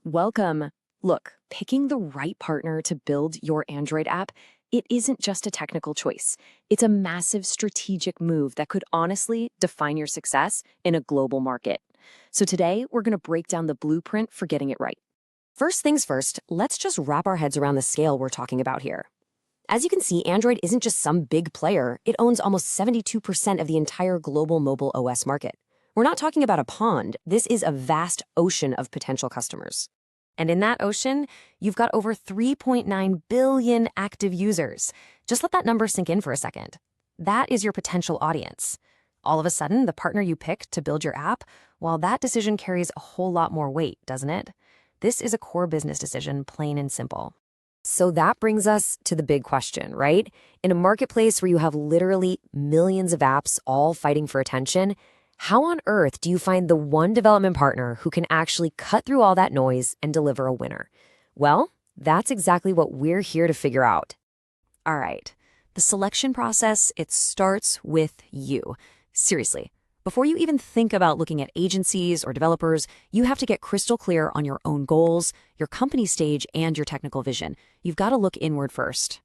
Welcome. Look, picking the right partner to build your Android app, it isn't just a technical choice. It's a massive strategic move that could honestly define your success in a global market. So today, we're going to break down the blueprint for getting it right. First things first, let's just wrap our heads around the scale we're talking about here. As you can see, Android isn't just some big player. It owns almost 72% of the entire global mobile OS market. We're not talking about a pond. This is a vast ocean of potential customers. And in that ocean, you've got over 3.9 billion active users. Just let that number sink in for a second. That is your potential audience. All of a sudden, the partner you pick to build your app, well, that decision carries a whole lot more weight, doesn't it? This is a core business decision, plain and simple. So that brings us to the big question, right? In a marketplace where you have literally millions of apps all fighting for attention, how on earth do you find the one development partner who can actually cut through all that noise and deliver a winner? Well, that's exactly what we're here to figure out. All right, the selection process, it starts with you. Seriously, before you even think about looking at agencies or developers, you have to get crystal clear on your own goals, your company stage, and your technical vision. You've got to look inward first.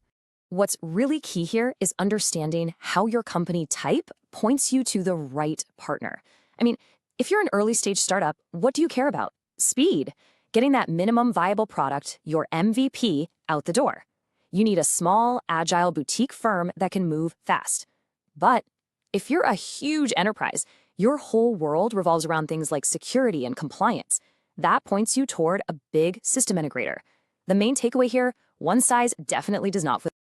What's really key here is understanding how your company type points you to the right partner. I mean, if you're an early stage startup, what do you care about? Speed, getting that minimum viable product, your MVP, out the door. You need a small, agile boutique firm that can move fast. But if you're a huge enterprise, your whole world revolves around things like security and compliance. That points you toward a big system integrator. The main takeaway here, one size definitely does not fit.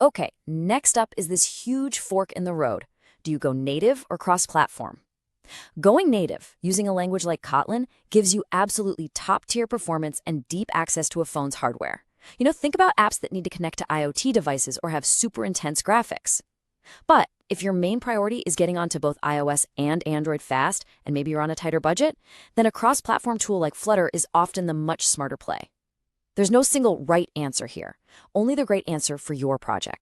Okay, next up is this huge fork in the road. Do you go native or cross-platform? Going native, using a language like Kotlin, gives you absolutely top-tier performance and deep access to a phone's hardware. Think about apps that need to connect to IoT devices or have super intense graphics. But if your main priority is getting onto both iOS and Android fast, and maybe you're on a tighter budget, then a cross-platform tool like Flutter is often the much smarter play. There's no single right answer here, only the great answer for your project.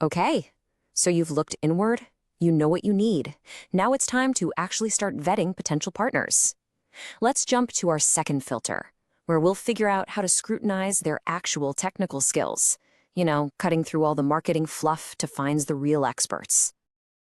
Okay, so you've looked inward, you know what you need. Now it's time to actually start vetting potential partners. Let's jump to our second filter, where we'll figure out how to scrutinize their actual technical skills. Cutting through all the marketing fluff to find the real experts.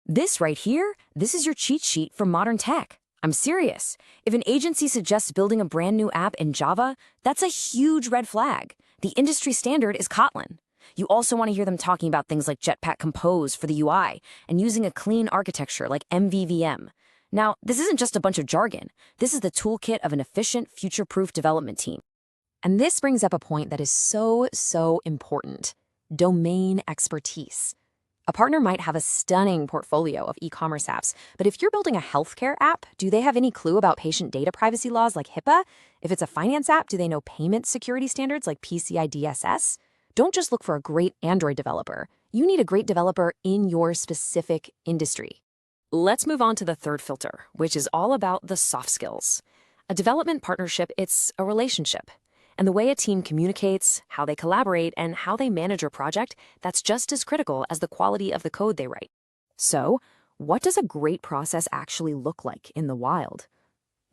This right here, this is your cheat sheet for modern tech. I'm serious. If an agency suggests building a brand new app in Java, that's a huge red flag. The industry standard is Kotlin. You also want to hear them talking about things like Jetpack Compose for the UI and using a clean architecture like MVVM. Now, this isn't just a bunch of jargon. This is the toolkit of an efficient, future-proof development team. And this brings up a point that is so important. Domain expertise. A partner might have a stunning portfolio of e-commerce apps, but if you're building a healthcare app, do they have any clue about patient data privacy laws like HIPAA? If it's a finance app, do they know payment security standards like PCI DSS? Don't just look for a great Android developer. You need a great developer in your specific industry. Let's move on to the third filter, which is all about the soft skills. A development partnership, it's a relationship. And the way a team communicates, how they collaborate, and how they manage a project, that's just as critical as the quality of the code they write. So, what does a great process actually look like in the wild?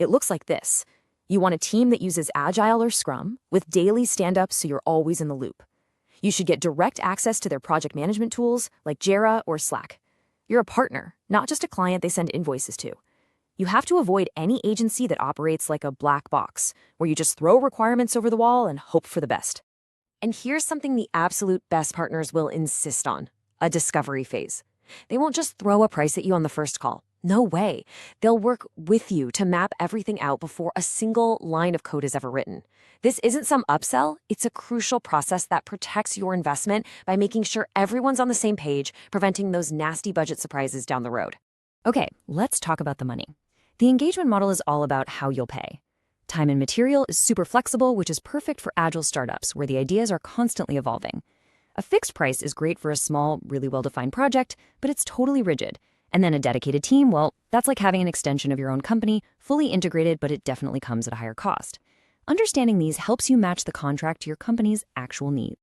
It looks like this. You want a team that uses Agile or Scrum, with daily stand-ups so you're always in the loop. You should get direct access to their project management tools, like Jira or Slack. You're a partner, not just a client they send invoices to. You have to avoid any agency that operates like a black box, where you just throw requirements over the wall and hope for the best. And here's something the absolute best partners will insist on: a discovery phase. They won't just throw a price at you on the first call. No way. They'll work with you to map everything out before a single line of code is ever written. This isn't some upsell. It's a crucial process that protects your investment by making sure everyone's on the same page, preventing those nasty budget surprises down the road. Okay, let's talk about the money. The engagement model is all about how you'll pay. Time and material is super flexible, which is perfect for agile startups where the ideas are constantly evolving. A fixed price is great for a small, really well-defined project, but it's totally rigid. And then a dedicated team, well, that's like having an extension of your own company, fully integrated, but it definitely comes at a higher cost. Understanding these helps you match the contract to your company's actual needs.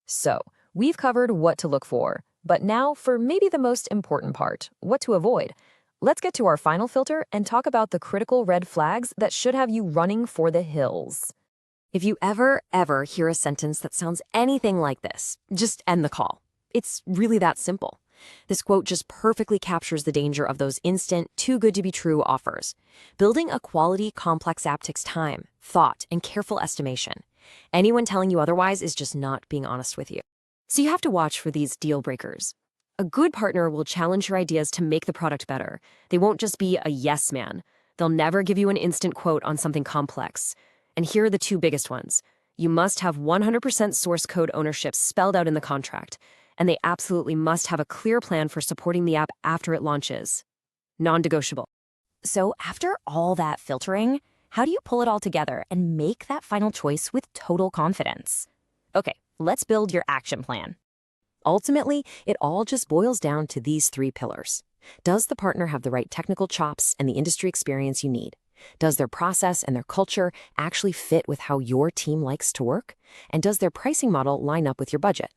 So, we've covered what to look for, but now for maybe the most important part, what to avoid. Let's get to our final filter and talk about the critical red flags that should have you running for the hills. If you ever hear a sentence that sounds anything like this, just end the call. It's really that simple. This quote just perfectly captures the danger of those instant, too good to be true offers. Building a quality, complex app takes time, thought, and careful estimation. Anyone telling you otherwise is just not being honest with you. So you have to watch for these deal breakers. A good partner will challenge your ideas to make the product better. They won't just be a yes man. They'll never give you an instant quote on something complex. And here are the two biggest ones. You must have 100% source code ownership spelled out in the contract, and they absolutely must have a clear plan for supporting the app after it launches. Non-negotiable. So after all that filtering, how do you pull it all together and make that final choice with total confidence? Okay, let's build your action plan. Ultimately, it all just boils down to these three pillars. Does the partner have the right technical chops and the industry experience you need? Does their process and their culture actually fit with how your team likes to work? And does their pricing model line up with your budget?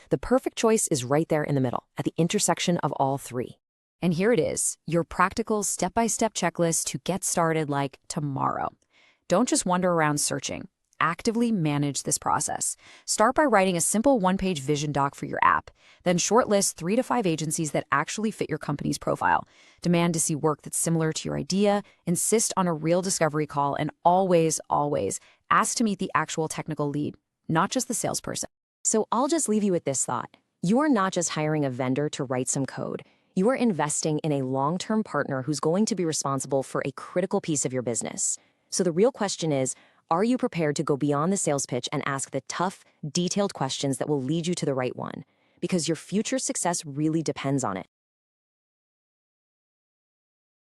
The perfect choice is right there in the middle, at the intersection of all three. And here it is, your practical step-by-step checklist to get started like tomorrow. Don't just wander around searching. Actively manage this process. Start by writing a simple one-page vision doc for your app. Then shortlist 3 to 5 agencies that actually fit your company's profile. Demand to see work that's similar to your idea. Insist on a real discovery call. And always ask to meet the actual technical lead, not just the salesperson. So I'll just leave you with this thought. You are not just hiring a vendor to write some code. You are investing in a long-term partner who's going to be responsible for a critical piece of your business. So the real question is, are you prepared to go beyond the sales pitch and ask the tough, detailed questions that will lead you to the right one? Because your future success really depends on it.